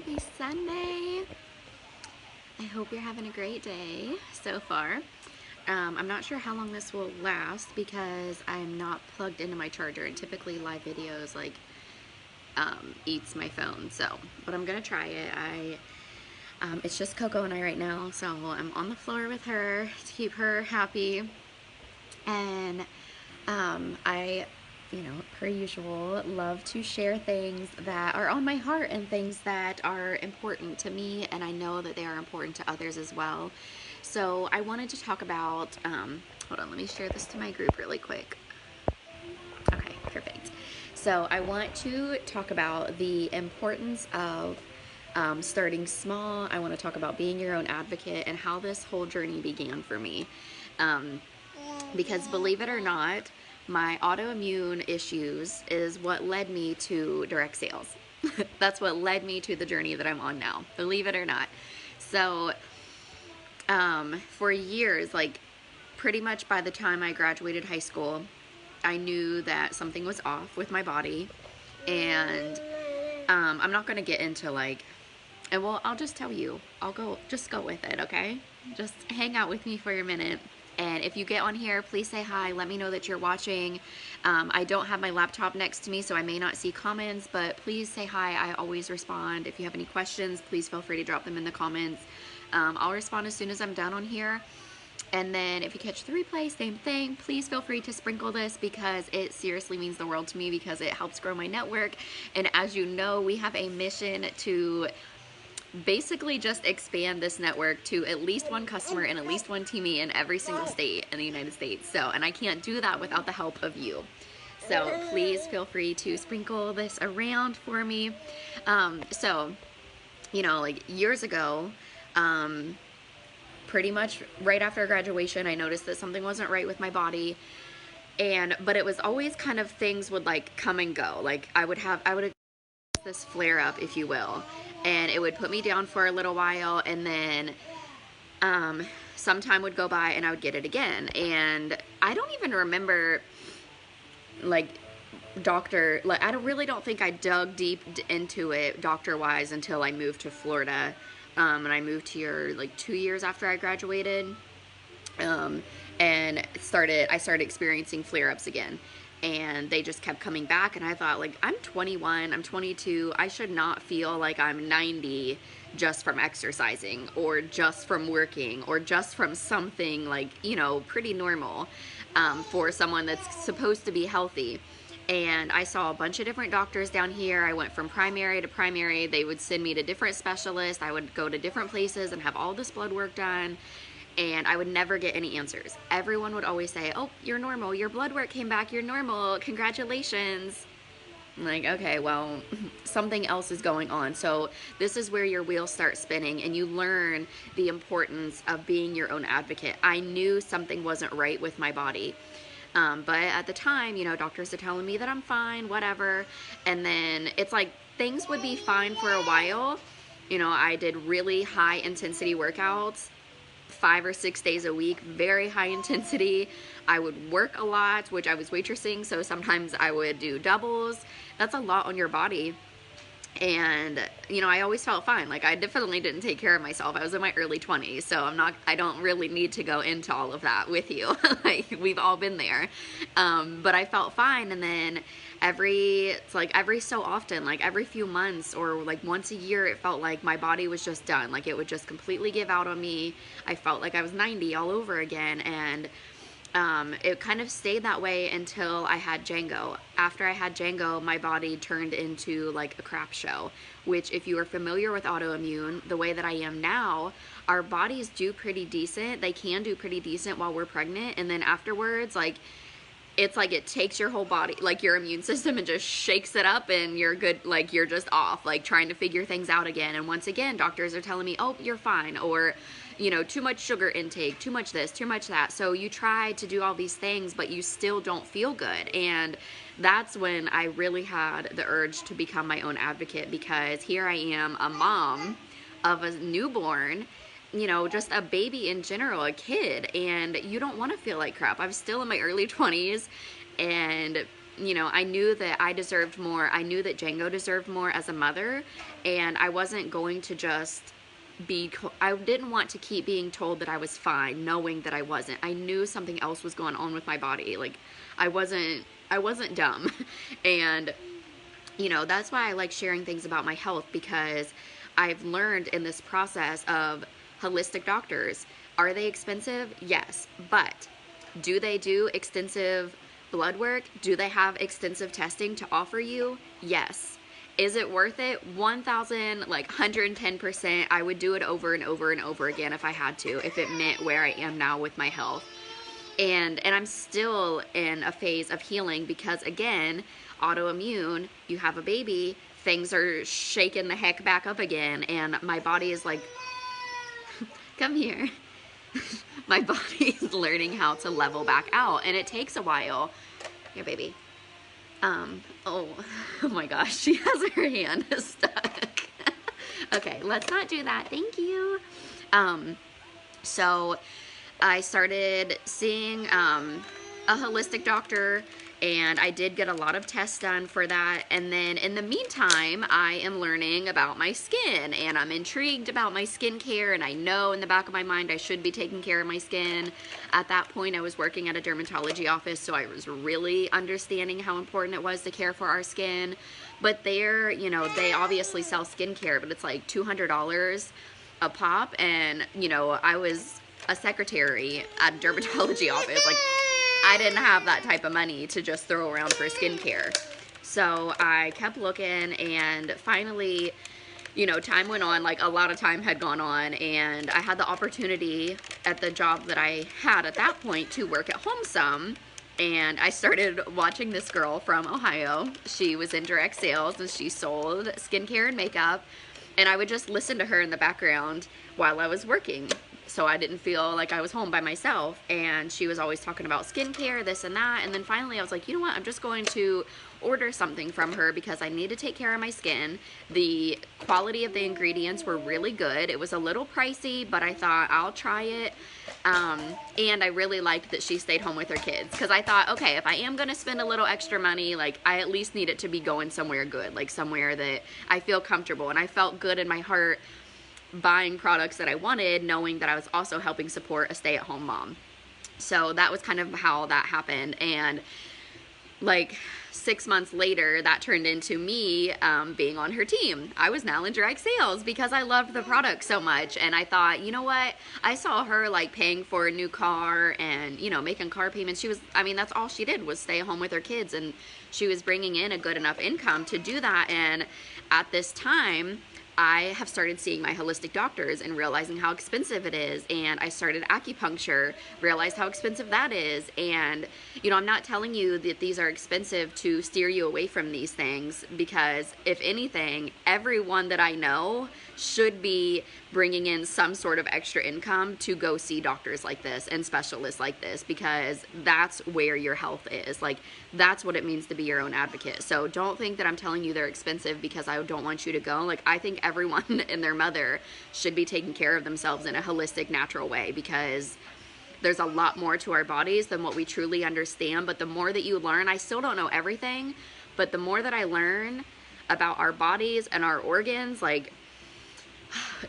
Happy Sunday. I hope you're having a great day so far. I'm not sure how long this will last because I'm not plugged into my charger, and typically live videos eats my phone. But I'm gonna try it. It's just Coco and I right now, so I'm on the floor with her to keep her happy. And I, per usual, love to share things that are on my heart and things that are important to me, and I know that they are important to others as well. So I wanted to talk about, hold on, let me share this to my group really quick. Okay, perfect. So I want to talk about the importance of starting small. I want to talk about being your own advocate and how this whole journey began for me. Because believe it or not, my autoimmune issues is what led me to direct sales. That's what led me to the journey that I'm on now, believe it or not. So for years, like pretty much by the time I graduated high school, I knew that something was off with my body. And I'm not going to get into I'll just tell you. Just go with it, okay? Just hang out with me for a minute. And if you get on here, please say hi. Let me know that you're watching. I don't have my laptop next to me, so I may not see comments, but please say hi. I always respond. If you have any questions, please feel free to drop them in the comments. I'll respond as soon as I'm done on here. And then if you catch the replay, same thing. Please feel free to sprinkle this because it seriously means the world to me because it helps grow my network. And as you know, we have a mission to basically just expand this network to at least one customer and at least one teammate in every single state in the United States. And I can't do that without the help of you. So please feel free to sprinkle this around for me. Years ago, pretty much right after graduation, I noticed that something wasn't right with my body. But it was always kind of things would come and go. I would have this flare up, if you will, and it would put me down for a little while, and then some time would go by and I would get it again. And I don't even remember I really don't think I dug deep into it doctor wise until I moved to Florida. And I moved here 2 years after I graduated, and I started experiencing flare-ups again. And they just kept coming back, and I thought, I'm 21, I'm 22, I should not feel like I'm 90 just from exercising, or just from working, or just from something pretty normal for someone that's supposed to be healthy. And I saw a bunch of different doctors down here. I went from primary to primary. They would send me to different specialists. I would go to different places and have all this blood work done. And I would never get any answers. Everyone would always say, oh, you're normal. Your blood work came back. You're normal. Congratulations. I'm like, okay, well, something else is going on. So this is where your wheels start spinning and you learn the importance of being your own advocate. I knew something wasn't right with my body. But at the time, doctors are telling me that I'm fine, whatever. And then it's things would be fine for a while. I did really high intensity workouts 5 or 6 days a week, very high intensity. I would work a lot, which I was waitressing, so sometimes I would do doubles. That's a lot on your body. And I always felt fine. I definitely didn't take care of myself. I was in my early 20s, so I don't really need to go into all of that with you. We've all been there. But I felt fine. And then every so often, every few months or once a year, it felt like my body was just done. It would just completely give out on me. I felt like I was 90 all over again. And it kind of stayed that way until I had Django. After I had Django, my body turned into a crap show, which if you are familiar with autoimmune, the way that I am now, our bodies do pretty decent. They can do pretty decent while we're pregnant. And then afterwards, it's it takes your whole body, your immune system, and just shakes it up, and you're good, you're just off, trying to figure things out again. And once again, doctors are telling me, oh, you're fine, or too much sugar intake, too much this, too much that. So you try to do all these things, but you still don't feel good. And that's when I really had the urge to become my own advocate, because here I am, a mom of a newborn, just a baby in general, a kid, and you don't want to feel like crap. I'm still in my early 20s, and you know, I knew that I deserved more. I knew that Django deserved more as a mother, and I wasn't going to just I didn't want to keep being told that I was fine, knowing that I wasn't. I knew something else was going on with my body. Like, I wasn't dumb. And, you know, that's why I like sharing things about my health, because I've learned in this process of holistic doctors. Are they expensive? Yes. But do they do extensive blood work? Do they have extensive testing to offer you? Yes. Is it worth it? 110%. I would do it over and over and over again if I had to, if it meant where I am now with my health. And I'm still in a phase of healing because, again, autoimmune, you have a baby, things are shaking the heck back up again, and my body is like, come here. My body is learning how to level back out, and it takes a while. Here, baby. Oh my gosh, she has her hand stuck. Okay, let's not do that. Thank you. So I started seeing a holistic doctor, and I did get a lot of tests done for that. And then in the meantime, I am learning about my skin, and I'm intrigued about my skincare, and I know in the back of my mind I should be taking care of my skin. At that point, I was working at a dermatology office, so I was really understanding how important it was to care for our skin. But there, you know, they obviously sell skincare, but it's like $200 a pop, and, you know, I was a secretary at a dermatology office. Like, I didn't have that type of money to just throw around for skincare. So I kept looking, and finally, you know, time went on, like a lot of time had gone on, and I had the opportunity at the job that I had at that point to work at home some. And I started watching this girl from Ohio. She was in direct sales, and she sold skincare and makeup. And I would just listen to her in the background while I was working, so I didn't feel like I was home by myself. And she was always talking about skincare, this and that. And then finally I was like, you know what, I'm just going to order something from her because I need to take care of my skin. The quality of the ingredients were really good. It was a little pricey, but I thought I'll try it. And I really liked that she stayed home with her kids, because I thought, okay, if I am going to spend a little extra money, like, I at least need it to be going somewhere good, like somewhere that I feel comfortable. And I felt good in my heart buying products that I wanted, knowing that I was also helping support a stay-at-home mom. So that was kind of how that happened. And like 6 months later, that turned into me being on her team. I was now in direct sales because I loved the product so much. And I thought, you know what? I saw her like paying for a new car and, you know, making car payments. She was, I mean, that's all she did was stay home with her kids. And she was bringing in a good enough income to do that. And at this time, I have started seeing my holistic doctors and realizing how expensive it is. And I started acupuncture, realized how expensive that is. And, you know, I'm not telling you that these are expensive to steer you away from these things, because if anything, everyone that I know should be bringing in some sort of extra income to go see doctors like this and specialists like this, because that's where your health is. Like, that's what it means to be your own advocate. So don't think that I'm telling you they're expensive because I don't want you to go. Like, I think everyone and their mother should be taking care of themselves in a holistic, natural way, because there's a lot more to our bodies than what we truly understand. But the more that you learn, I still don't know everything, but the more that I learn about our bodies and our organs, like,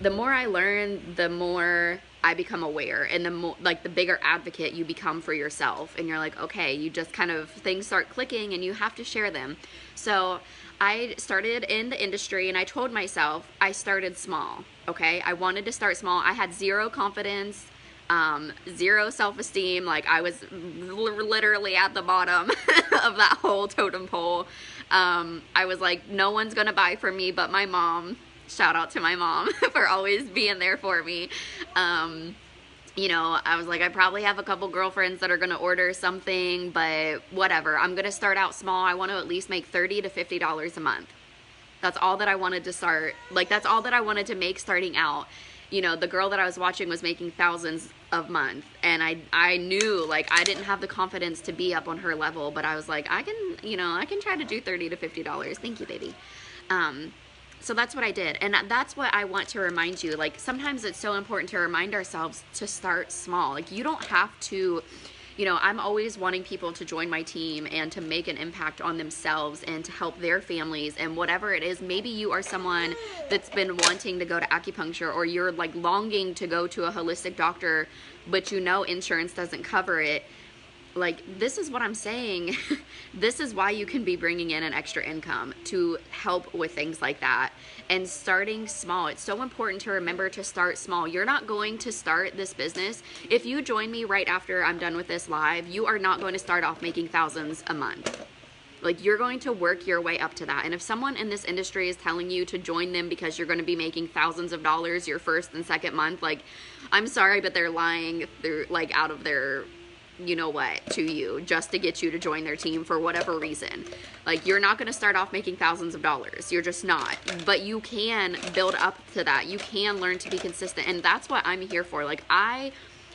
the more I learn, the more I become aware, and the more, like, the bigger advocate you become for yourself. And you're like, okay, you just kind of, things start clicking and you have to share them. So I started in the industry, and I told myself I started small, okay? I wanted to start small. I had zero confidence, zero self-esteem. Like, I was literally at the bottom of that whole totem pole. I was like, no one's gonna buy from me but my mom. Shout out to my mom for always being there for me. You know, I was like, I probably have a couple girlfriends that are going to order something, but whatever. I'm going to start out small. I want to at least make $30 to $50 a month. That's all that I wanted to start. Like, that's all that I wanted to make starting out. You know, the girl that I was watching was making thousands a month, and I knew, like, I didn't have the confidence to be up on her level, but I was like, I can, you know, I can try to do $30 to $50. Thank you, baby. So that's what I did. And that's what I want to remind you. Like, sometimes it's so important to remind ourselves to start small. Like, you don't have to, you know, I'm always wanting people to join my team and to make an impact on themselves and to help their families and whatever it is. Maybe you are someone that's been wanting to go to acupuncture, or you're like longing to go to a holistic doctor, but you know insurance doesn't cover it. Like, this is what I'm saying. This is why you can be bringing in an extra income to help with things like that. And starting small. It's so important to remember to start small. You're not going to start this business. If you join me right after I'm done with this live, you are not going to start off making thousands a month. Like, you're going to work your way up to that. And if someone in this industry is telling you to join them because you're going to be making thousands of dollars your first and second month, like, I'm sorry, but they're lying. They're like out of their, you know what, to you, just to get you to join their team for whatever reason. Like, you're not going to start off making thousands of dollars. You're just not. But you can build up to that. You can learn to be consistent. And that's what I'm here for. Like, I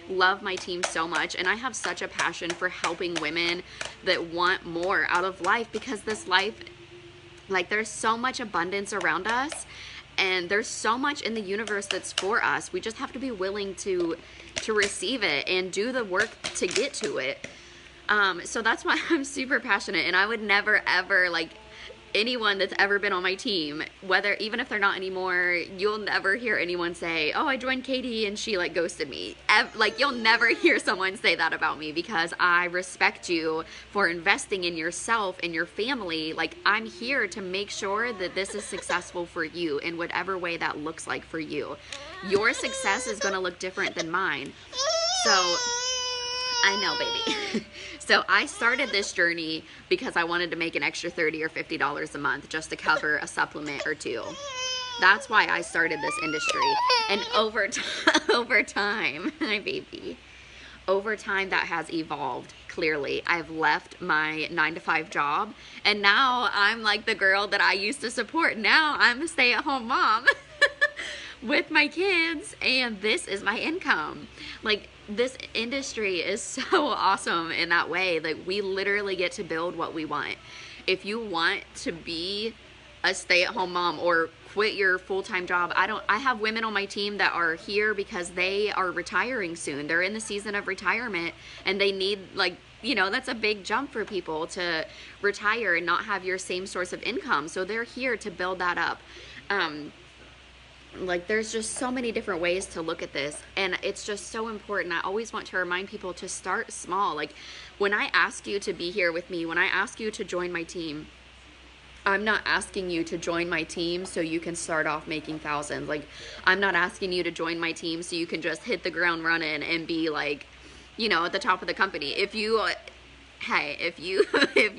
love my team so much, and I have such a passion for helping women that want more out of life, because this life, like, there's so much abundance around us, and there's so much in the universe that's for us. We just have to be willing to receive it and do the work to get to it. So that's why I'm super passionate, and I would never ever, like, anyone that's ever been on my team, whether, even if they're not anymore, you'll never hear anyone say, oh, I joined Katie and she like ghosted me. Like, you'll never hear someone say that about me, because I respect you for investing in yourself and your family. Like, I'm here to make sure that this is successful for you in whatever way that looks like for you. Your success is going to look different than mine. So, I know, baby. So I started this journey because I wanted to make an extra $30 or $50 a month just to cover a supplement or two. That's why I started this industry. And over time, my baby, over time that has evolved. Clearly, I've left my 9-to-5 job, and now I'm like the girl that I used to support. Now I'm a stay-at-home mom with my kids, and this is my income. Like, this industry is so awesome in that way. Like, we literally get to build what we want. If you want to be a stay-at-home mom or quit your full-time job, I have women on my team that are here because they are retiring soon. They're in the season of retirement, and they need, like, you know, that's a big jump for people to retire and not have your same source of income. So they're here to build that up. Like, there's just so many different ways to look at this, and it's just so important. I always want to remind people to start small. Like, when I ask you to be here with me, when I ask you to join my team, I'm not asking you to join my team so you can start off making thousands. Like, I'm not asking you to join my team so you can just hit the ground running and be, like, you know, at the top of the company. If you if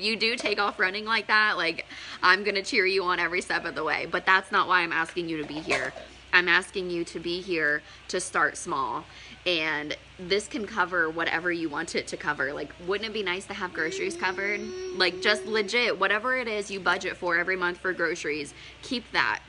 you do take off running like that, like, I'm gonna cheer you on every step of the way. But that's not why I'm asking you to be here. I'm asking you to be here to start small, and this can cover whatever you want it to cover. Like, wouldn't it be nice to have groceries covered? Like, just legit, whatever it is you budget for every month for groceries, keep that.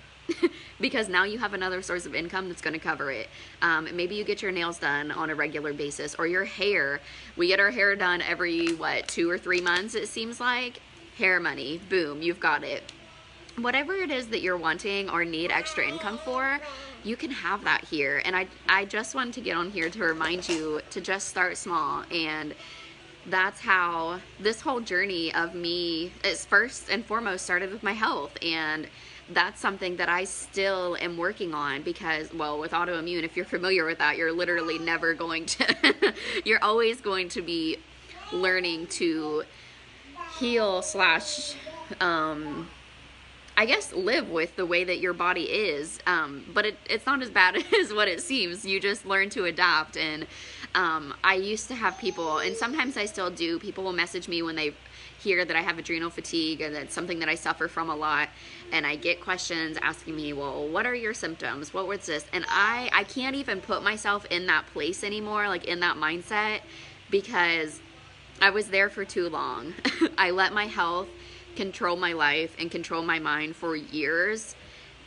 Because now you have another source of income that's going to cover it. Maybe you get your nails done on a regular basis, or your hair. We get our hair done every, 2 or 3 months, it seems like. Hair money, boom, you've got it. Whatever it is that you're wanting or need extra income for, you can have that here. And I just wanted to get on here to remind you to just start small. And that's how this whole journey of me is first and foremost started with my health. And that's something that I still am working on, because, well, with autoimmune, if you're familiar with that, you're literally never going to, you're always going to be learning to heal slash, I guess, live with the way that your body is. But it's not as bad as what it seems. You just learn to adapt. And I used to have people, and sometimes I still do, people will message me when they hear that I have adrenal fatigue, and that's something that I suffer from a lot, and I get questions asking me, well, what are your symptoms? What was this? And I can't even put myself in that place anymore, like in that mindset, because I was there for too long. I let my health control my life and control my mind for years,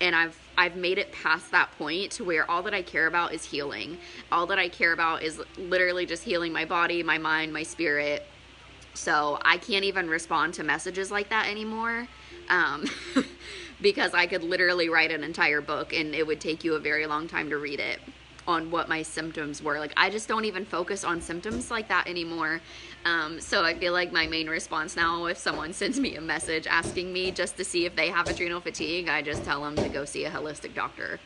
and I've made it past that point to where all that I care about is healing. All that I care about is literally just healing my body, my mind, my spirit. So I can't even respond to messages like that anymore, because I could literally write an entire book and it would take you a very long time to read it. what my symptoms were. Like, I just don't even focus on symptoms like that anymore. So I feel like my main response now, if someone sends me a message asking me just to see if they have adrenal fatigue, I just tell them to go see a holistic doctor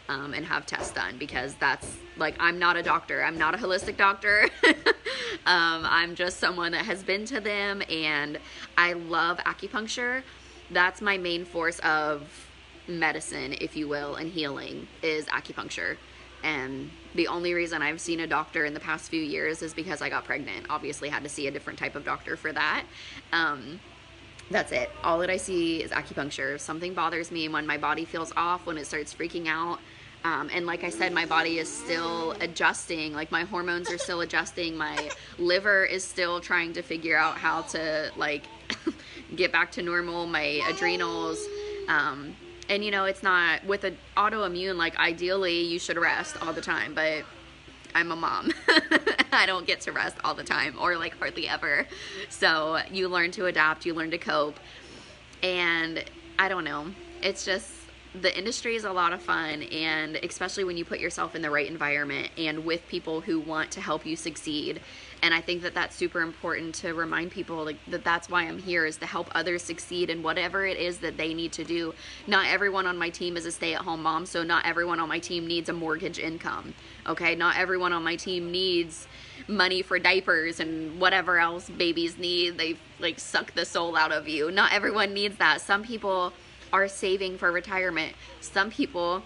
and have tests done, because that's like, I'm not a doctor. I'm not a holistic doctor. I'm just someone that has been to them, and I love acupuncture. That's my main force of medicine, if you will, and healing is acupuncture. And the only reason I've seen a doctor in the past few years is because I got pregnant. Obviously had to see a different type of doctor for that. That's it. All that I see is acupuncture. If something bothers me, when my body feels off, when it starts freaking out, and like I said, my body is still adjusting, like my hormones are still adjusting, my liver is still trying to figure out how to like get back to normal, my adrenals, and you know, it's not with an autoimmune, like ideally you should rest all the time, but I'm a mom. I don't get to rest all the time, or like hardly ever. So you learn to adapt, you learn to cope. And I don't know, it's just, the industry is a lot of fun, and especially when you put yourself in the right environment and with people who want to help you succeed. And I think that that's super important to remind people, like, that that's why I'm here, is to help others succeed in whatever it is that they need to do. Not everyone on my team is a stay-at-home mom, so not everyone on my team needs a mortgage income, okay? Not everyone on my team needs money for diapers and whatever else babies need. They like suck the soul out of you. Not everyone needs that. Some people are saving for retirement. Some people,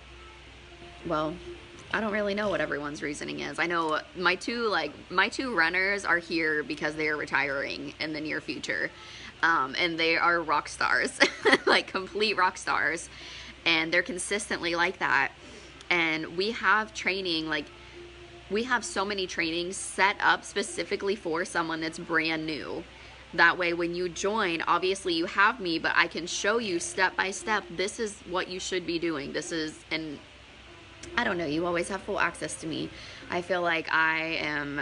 well, I don't really know what everyone's reasoning is. I know my two runners are here because they are retiring in the near future. And they are rock stars, like complete rock stars. And they're consistently like that. And we have training, like we have so many trainings set up specifically for someone that's brand new. That way when you join, obviously you have me, but I can show you step by step, this is what you should be doing. This is, and I don't know, you always have full access to me. I feel like I am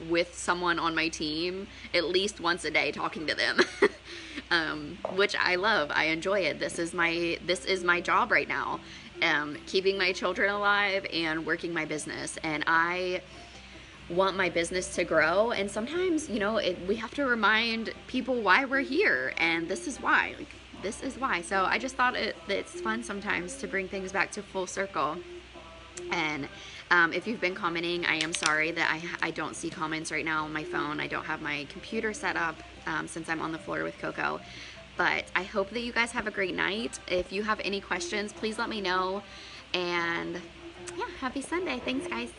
with someone on my team at least once a day talking to them, which I love. I enjoy it. This is my job right now, keeping my children alive and working my business. And I want my business to grow, and sometimes, you know, we have to remind people why we're here, and this is why. Like, this is why. So I just thought it's fun sometimes to bring things back to full circle. And if you've been commenting, I am sorry that I don't see comments right now on my phone. I don't have my computer set up since I'm on the floor with Coco. But I hope that you guys have a great night. If you have any questions, please let me know. And yeah, happy Sunday. Thanks, guys.